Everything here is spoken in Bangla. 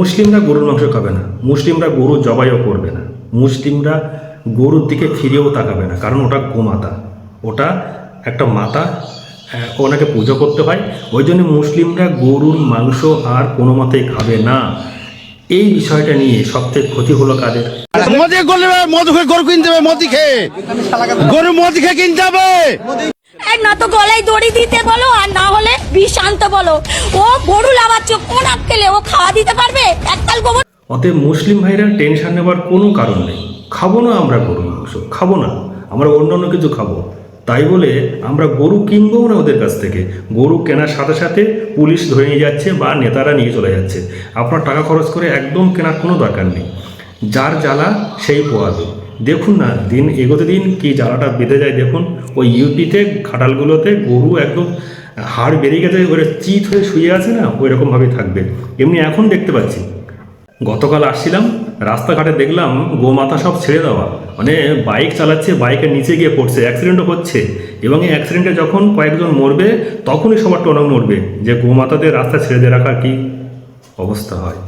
মুসলিমরা গরুর মাংস খাবে না, মুসলিমরা গরু জবাইও করবে না, মুসলিমরা গরুর দিকে ফিরেও তাকাবে না, কারণ ওটা গোমাতা, ওটা একটা মাতা, ওনাকে পুজো করতে হয়। ওই জন্য মুসলিমরা গরুর মাংস আর কোনো মতেই খাবে না। এই বিষয়টা নিয়ে সবথেকে ক্ষতি হলো কাদের? মদ খেয়ে গরু কিনতে হবে, মদ খেয়ে গরু মদ খেয়ে কিনতে হবে। না তো গলায় দড়ি দিতে বলো, আর না হলে বিষ আনতে বলো। ও গরু লাগাচ্ছে, কোন আক্কেলে ও খাওয়া দিতে পারবে? এককাল গোবর। অতএব মুসলিম ভাইরা টেনশন নেবার কোনো কারণ নেই। খাবো না আমরা গরুর মাংস, খাবো না, আমরা অন্য কিছু খাবো। তাই বলে আমরা গরু কিনবো না ওদের কাছ থেকে। গরু কেনার সাথে সাথে পুলিশ ধরে নিয়ে যাচ্ছে বা নেতারা নিয়ে চলে যাচ্ছে। আপনার টাকা খরচ করে একদম কেনার কোনো দরকার নেই। যার জ্বালা সেই পোয়াবে। দেখুন না, দিন এগোতে দিন কি জ্বালাটা বেঁধে যায়। দেখুন ওই ইউপিতে খাটালগুলোতে গরু একদম হাড় বেরিয়ে গেছে, ওরা চিত হয়ে শুয়ে আছে না, ওই রকমভাবেই থাকবে। এমনি এখন দেখতে পাচ্ছি, গতকাল আসছিলাম রাস্তাঘাটে দেখলাম গোমাতা সব ছেড়ে দেওয়া, মানে বাইক চালাচ্ছে, বাইকের নিচে গিয়ে পড়ছে, অ্যাক্সিডেন্টও হচ্ছে। এবং এই অ্যাক্সিডেন্টে যখন কয়েকজন মরবে তখনই সবার টনক নড়বে যে গোমাতাদের রাস্তা ছেড়ে দিয়ে রাখার কী অবস্থা হয়।